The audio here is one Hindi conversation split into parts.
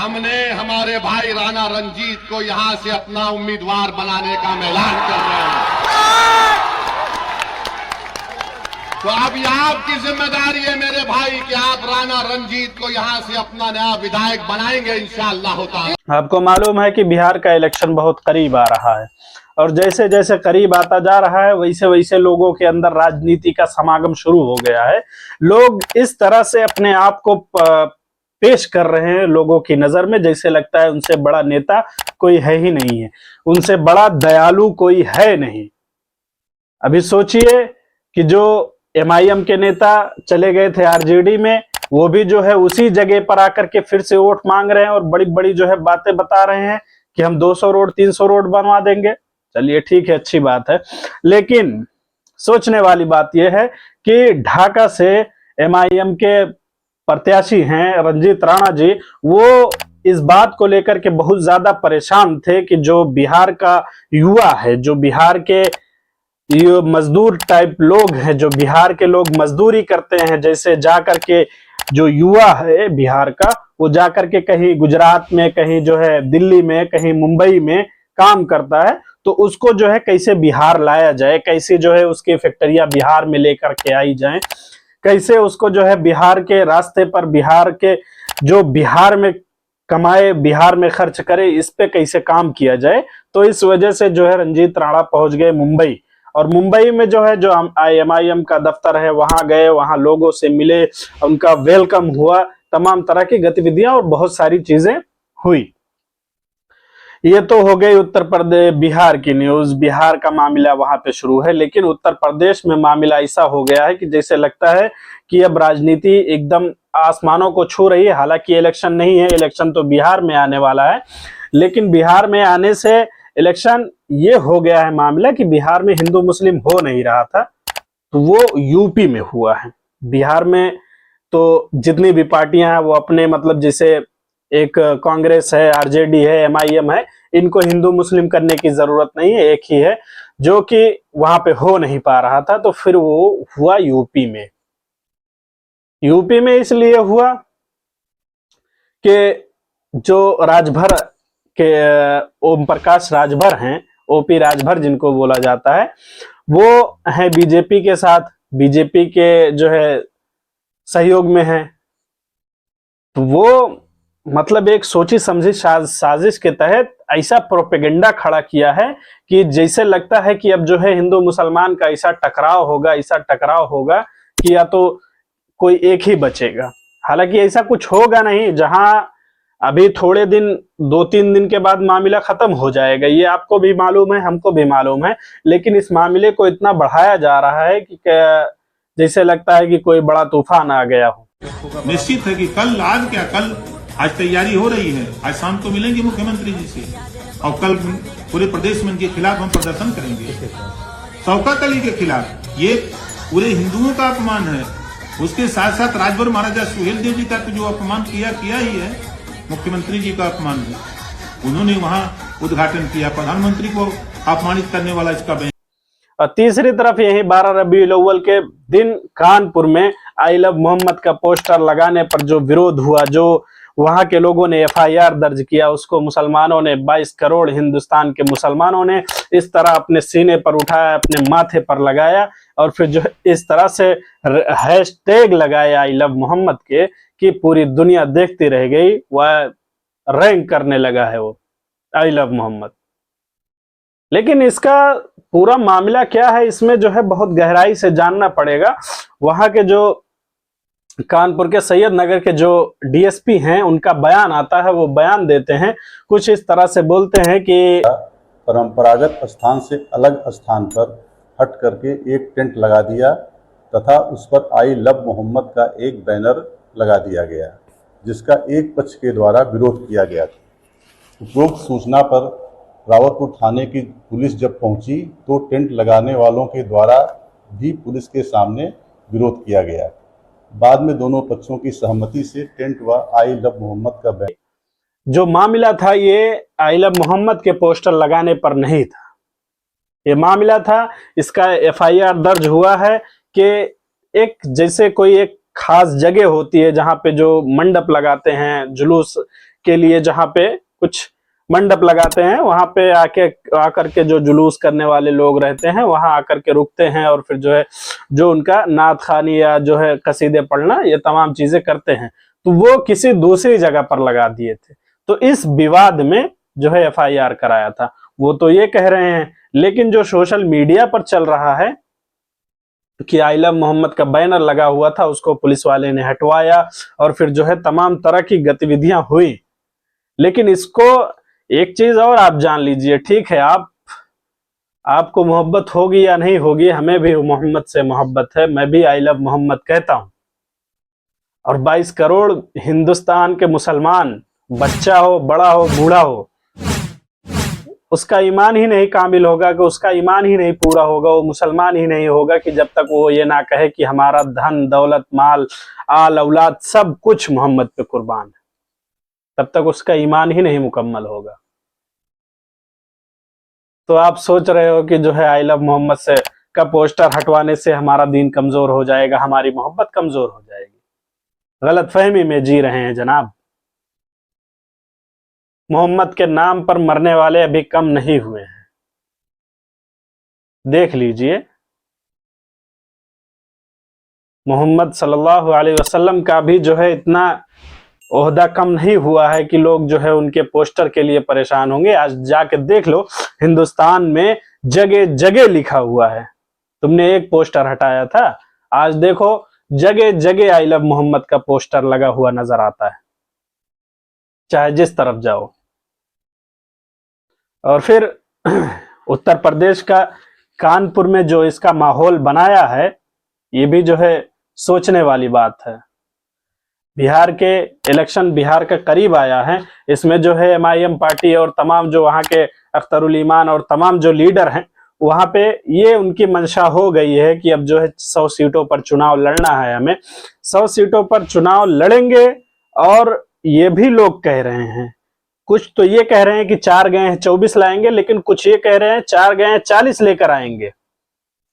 हमने हमारे भाई राणा रंजीत को यहां से अपना उम्मीदवार बनाने का ऐलान कर रहे हैं। तो अब यह आपकी जिम्मेदारी है मेरे भाई कि आप राणा रंजीत को यहां से अपना नया विधायक बनाएंगे इंशाअल्लाह ताला। आपको मालूम है कि बिहार का इलेक्शन बहुत करीब आ रहा है और जैसे जैसे करीब आता जा रहा है वैसे वैसे लोगों के अंदर राजनीति का समागम शुरू हो गया है। लोग इस तरह से अपने आप को पेश कर रहे हैं लोगों की नजर में, जैसे लगता है उनसे बड़ा नेता कोई है ही नहीं है, उनसे बड़ा दयालु कोई है नहीं। अभी सोचिए कि जो एमआईएम के नेता चले गए थे आरजेडी में, वो भी जो है उसी जगह पर आकर के फिर से वोट मांग रहे हैं और बड़ी बड़ी जो है बातें बता रहे हैं कि हम 200 रोड 300 रोड बनवा देंगे। चलिए ठीक है, अच्छी बात है, लेकिन सोचने वाली बात यह है कि ढाका से एमआईएम के प्रत्याशी हैं रंजीत राणा जी, वो इस बात को लेकर के बहुत ज्यादा परेशान थे कि जो बिहार का युवा है, जो बिहार के ये मजदूर टाइप लोग हैं, जो बिहार के लोग मजदूरी करते हैं, जैसे जाकर के जो युवा है बिहार का वो जाकर के कहीं गुजरात में, कहीं जो है दिल्ली में, कहीं मुंबई में काम करता है, तो उसको जो है कैसे बिहार लाया जाए, कैसे जो है उसकी फैक्ट्रियां बिहार में लेकर के आई जाएं, कैसे उसको जो है बिहार के रास्ते पर, बिहार के जो बिहार में कमाए बिहार में खर्च करे, इस पे कैसे काम किया जाए। तो इस वजह से जो है रंजीत राणा पहुंच गए मुंबई और मुंबई में जो है जो एमआईएम का दफ्तर है वहां गए, वहां लोगों से मिले, उनका वेलकम हुआ, तमाम तरह की गतिविधियां और बहुत सारी चीजें हुई। ये तो हो गई उत्तर प्रदेश बिहार की न्यूज, बिहार का मामला वहां पे शुरू है। लेकिन उत्तर प्रदेश में मामला ऐसा हो गया है कि जैसे लगता है कि अब राजनीति एकदम आसमानों को छू रही है। हालांकि इलेक्शन नहीं है, इलेक्शन तो बिहार में आने वाला है, लेकिन बिहार में आने से इलेक्शन ये हो गया है मामला कि बिहार में हिंदू मुस्लिम हो नहीं रहा था, तो वो यूपी में हुआ है। बिहार में तो जितनी भी पार्टियां हैं वो अपने मतलब जैसे एक कांग्रेस है, आरजेडी है, एमआईएम है, इनको हिंदू मुस्लिम करने की जरूरत नहीं है, एक ही है जो कि वहां पे हो नहीं पा रहा था। तो फिर वो हुआ यूपी में। यूपी में इसलिए हुआ कि जो राजभर के ओम प्रकाश राजभर हैं, ओपी राजभर जिनको बोला जाता है, वो है बीजेपी के साथ, बीजेपी के जो है सहयोग में है। तो वो मतलब एक सोची समझी साजिश के तहत ऐसा प्रोपेगेंडा खड़ा किया है कि जैसे लगता है कि अब जो है हिंदू मुसलमान का ऐसा टकराव होगा, ऐसा टकराव होगा कि या तो कोई एक ही बचेगा। हालांकि ऐसा कुछ होगा नहीं, जहां अभी थोड़े दिन 2-3 दिन के बाद मामला खत्म हो जाएगा, ये आपको भी मालूम है, हमको भी मालूम है। लेकिन इस मामले को इतना बढ़ाया जा रहा है कि जैसे लगता है कि कोई बड़ा तूफान आ गया हो। निश्चित है कि कल, आज क्या, कल आज तैयारी हो रही है, आज शाम को मिलेंगे मुख्यमंत्री जी से और कल पूरे प्रदेश में इनके खिलाफ हम प्रदर्शन करेंगे, शौकत अली के खिलाफ। ये पूरे हिंदुओं का अपमान है, उसके साथ साथ राजभर महाराजा सुहेलदेव जी का तो जो अपमान किया ही है, मुख्यमंत्री जी का अपमान है। उन्होंने वहां उद्घाटन किया, प्रधानमंत्री को अपमानित करने वाला इसका बयान। और तीसरी तरफ यही 12 रबीउल अव्वल के दिन कानपुर में आई लव मोहम्मद का पोस्टर लगाने पर जो विरोध हुआ, जो वहां के लोगों ने एफआईआर दर्ज किया, उसको मुसलमानों ने 22 करोड़ हिंदुस्तान के मुसलमानों ने इस तरह अपने सीने पर उठाया, अपने माथे पर लगाया और फिर जो इस तरह से हैशटैग लगाया आई लव मोहम्मद के कि पूरी दुनिया देखती रह गई। वह रैंक करने लगा है वो आई लव मोहम्मद। लेकिन इसका पूरा मामला क्या है, इसमें जो है बहुत गहराई से जानना पड़ेगा। वहां के जो कानपुर के सैयद नगर के जो डीएसपी हैं, उनका बयान आता है, वो बयान देते हैं, कुछ इस तरह से बोलते हैं कि परंपरागत स्थान से अलग स्थान पर हट करके एक टेंट लगा दिया तथा उस पर आई लव मोहम्मद का एक बैनर लगा दिया गया, जिसका एक पक्ष के द्वारा विरोध किया गया था। उपरोक्त सूचना पर रावतपुर थाने की पुलिस जब पहुंची तो टेंट लगाने वालों के द्वारा भी पुलिस के सामने विरोध किया गया। बाद में दोनों पक्षों की सहमति से टेंट व आई लव मोहम्मद का बैनर, जो मामला था ये आई लव मोहम्मद के पोस्टर लगाने पर नहीं था, ये मामला था, इसका एफआईआर दर्ज हुआ है कि एक जैसे कोई एक खास जगह होती है जहां पे जो मंडप लगाते हैं, जुलूस के लिए जहाँ पे कुछ मंडप लगाते हैं, वहां पे आकर के जो जुलूस करने वाले लोग रहते हैं वहां आकर के रुकते हैं और फिर जो है जो उनका नात खानी या जो है कसीदे पढ़ना ये तमाम चीजें करते हैं। तो वो किसी दूसरी जगह पर लगा दिए थे, तो इस विवाद में जो है FIR कराया था। वो तो ये कह रहे हैं, लेकिन जो सोशल मीडिया पर चल रहा है कि आई लव मोहम्मद का बैनर लगा हुआ था उसको पुलिस वाले ने हटवाया और फिर जो है तमाम तरह की गतिविधियां हुई। लेकिन इसको एक चीज और आप जान लीजिए, ठीक है आपको मोहब्बत होगी या नहीं होगी, हमें भी मोहम्मद से मोहब्बत है, मैं भी आई लव मोहम्मद कहता हूं। और 22 करोड़ हिंदुस्तान के मुसलमान, बच्चा हो बड़ा हो बूढ़ा हो, उसका ईमान ही नहीं कामिल होगा, कि उसका ईमान ही नहीं पूरा होगा, वो मुसलमान ही नहीं होगा कि जब तक वो ये ना कहे कि हमारा धन दौलत माल आल औलाद सब कुछ मोहम्मद पे कुर्बान है, तब तक उसका ईमान ही नहीं मुकम्मल होगा। तो आप सोच रहे हो कि जो है आई लव मोहम्मद से का पोस्टर हटवाने से हमारा दीन कमजोर हो जाएगा, हमारी मोहब्बत कमजोर हो जाएगी। गलतफहमी में जी रहे हैं जनाब। मोहम्मद के नाम पर मरने वाले अभी कम नहीं हुए हैं, देख लीजिए। मोहम्मद सल्लल्लाहु अलैहि वसल्लम का भी जो है इतना ओहदा कम नहीं हुआ है कि लोग जो है उनके पोस्टर के लिए परेशान होंगे। आज जाके देख लो, हिंदुस्तान में जगह जगह लिखा हुआ है। तुमने एक पोस्टर हटाया था, आज देखो जगह जगह आई लव मोहम्मद का पोस्टर लगा हुआ नजर आता है, चाहे जिस तरफ जाओ। और फिर उत्तर प्रदेश का कानपुर में जो इसका माहौल बनाया है, ये भी जो है सोचने वाली बात है। बिहार के इलेक्शन बिहार का करीब आया है, इसमें जो है MIM पार्टी और तमाम जो वहां के अख्तरुल ईमान और तमाम जो लीडर हैं, वहां पे ये उनकी मंशा हो गई है कि अब जो है 100 सीटों पर चुनाव लड़ना है, हमें 100 सीटों पर चुनाव लड़ेंगे। और ये भी लोग कह रहे हैं, कुछ तो ये कह रहे हैं कि 4 गए हैं 24 लाएंगे, लेकिन कुछ ये कह रहे हैं 4 गए हैं 40 लेकर आएंगे।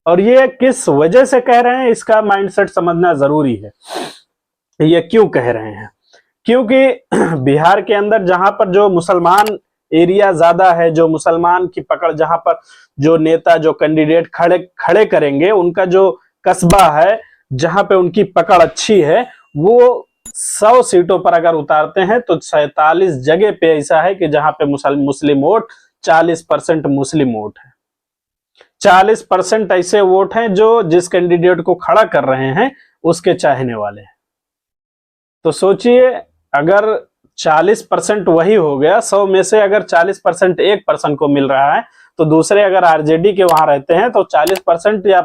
और ये किस वजह से कह रहे हैं, इसका माइंडसेट समझना जरूरी है। ये क्यों कह रहे हैं? क्योंकि बिहार के अंदर जहां पर जो मुसलमान एरिया ज्यादा है, जो मुसलमान की पकड़, जहां पर जो नेता जो कैंडिडेट खड़े करेंगे, उनका जो कस्बा है जहां पे उनकी पकड़ अच्छी है, वो 100 सीटों पर अगर उतारते हैं तो 47 जगह पे ऐसा है कि जहां पे मुस्लिम वोट 40% मुस्लिम वोट है। 40% ऐसे वोट हैं जो जिस कैंडिडेट को खड़ा कर रहे हैं उसके चाहने वाले हैं। तो सोचिए, अगर 40% वही हो गया, 100 में से अगर 40% एक पर्सन को मिल रहा है, तो दूसरे अगर RJD के वहां रहते हैं तो 40% या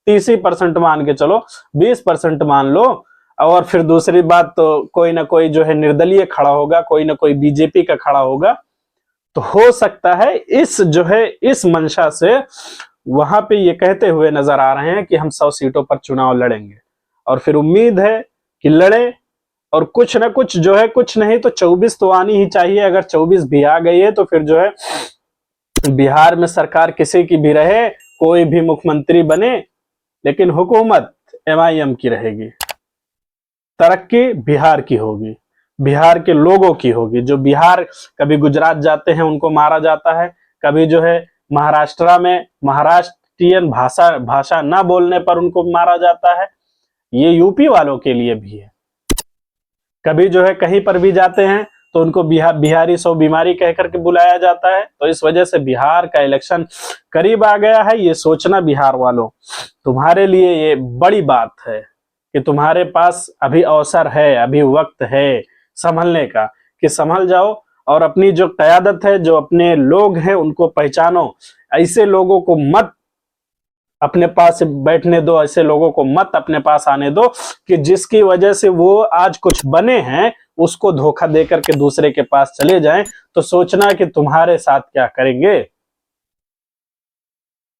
30% मान के चलो, 20% मान लो। और फिर दूसरी बात, तो कोई ना कोई जो है निर्दलीय खड़ा होगा, कोई ना कोई BJP का खड़ा होगा। तो हो सकता है इस जो है इस मंशा से वहां पे ये कहते हुए नजर आ रहे हैं कि हम 100 सीटों पर चुनाव लड़ेंगे। और फिर उम्मीद है कि लड़े और कुछ ना कुछ जो है, कुछ नहीं तो 24 तो आनी ही चाहिए। अगर 24 भी आ गई है तो फिर जो है बिहार में सरकार किसी की भी रहे, कोई भी मुख्यमंत्री बने, लेकिन हुकूमत MIM की रहेगी। तरक्की बिहार की होगी, बिहार के लोगों की होगी। जो बिहार कभी गुजरात जाते हैं उनको मारा जाता है, कभी जो है महाराष्ट्र में महाराष्ट्रियन भाषा ना बोलने पर उनको मारा जाता है। ये यूपी वालों के लिए भी है। कभी जो है कहीं पर भी जाते हैं तो उनको बिहारी 100 बीमारी कह करके बुलाया जाता है। तो इस वजह से बिहार का इलेक्शन करीब आ गया है। ये सोचना बिहार वालों, तुम्हारे लिए ये बड़ी बात है कि तुम्हारे पास अभी अवसर है, अभी वक्त है संभलने का, कि संभल जाओ और अपनी जो क़यादत है, जो अपने लोग हैं, उनको पहचानो। ऐसे लोगों को मत अपने पास बैठने दो, ऐसे लोगों को मत अपने पास आने दो कि जिसकी वजह से वो आज कुछ बने हैं उसको धोखा देकर के दूसरे के पास चले जाएं। तो सोचना कि तुम्हारे साथ क्या करेंगे।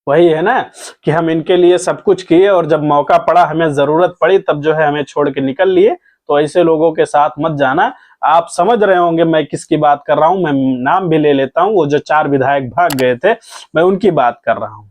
वही है ना कि हम इनके लिए सब कुछ किए और जब मौका पड़ा, हमें जरूरत पड़ी, तब जो है हमें छोड़ के निकल लिए। तो ऐसे लोगों के साथ मत जाना। आप समझ रहे होंगे मैं किसकी बात कर रहा हूं। मैं नाम भी ले लेता हूं, वो जो 4 विधायक भाग गए थे, मैं उनकी बात कर रहा हूं।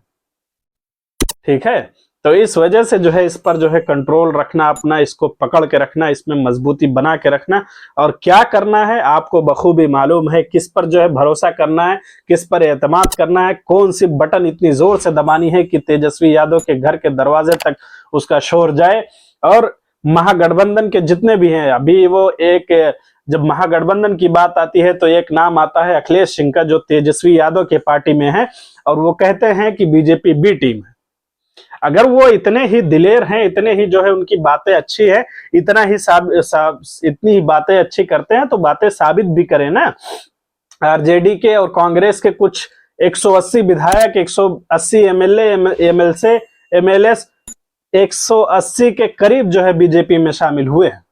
ठीक है, तो इस वजह से जो है इस पर जो है कंट्रोल रखना, अपना इसको पकड़ के रखना, इसमें मजबूती बना के रखना, और क्या करना है आपको बखूबी मालूम है, किस पर जो है भरोसा करना है, किस पर एतमाद करना है, कौन सी बटन इतनी जोर से दबानी है कि तेजस्वी यादव के घर के दरवाजे तक उसका शोर जाए। और महागठबंधन के जितने भी हैं, अभी वो एक जब महागठबंधन की बात आती है तो एक नाम आता है अखिलेश सिंह का, जो तेजस्वी यादव के पार्टी में है, और वो कहते हैं कि बीजेपी बी टीम है। अगर वो इतने ही दिलेर हैं, इतने ही जो है उनकी बातें अच्छी है, इतना ही इतनी ही बातें अच्छी करते हैं, तो बातें साबित भी करें ना। आरजेडी के और कांग्रेस के कुछ 180 विधायक, 180 एमएलए 180 के करीब जो है बीजेपी में शामिल हुए हैं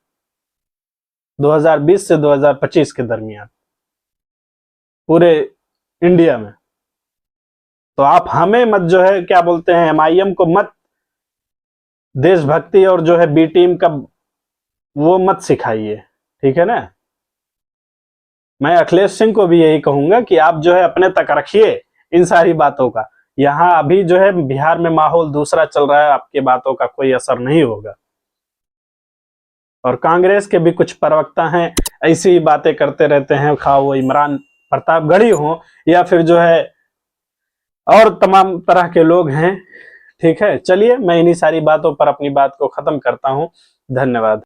2020 से 2025 के दरमियान पूरे इंडिया में। तो आप हमें मत जो है क्या बोलते हैं, एमआईएम को मत देशभक्ति और जो है बी टीम का वो मत सिखाइए, ठीक है ना। मैं अखिलेश सिंह को भी यही कहूंगा कि आप जो है अपने तक रखिए इन सारी बातों का। यहां अभी जो है बिहार में माहौल दूसरा चल रहा है, आपके बातों का कोई असर नहीं होगा। और कांग्रेस के भी कुछ प्रवक्ता हैं, ऐसी ही बातें करते रहते हैं, खा वो इमरान प्रतापगढ़ी हो या फिर जो है और तमाम तरह के लोग हैं, ठीक है। चलिए मैं इन्हीं सारी बातों पर अपनी बात को खत्म करता हूं। धन्यवाद।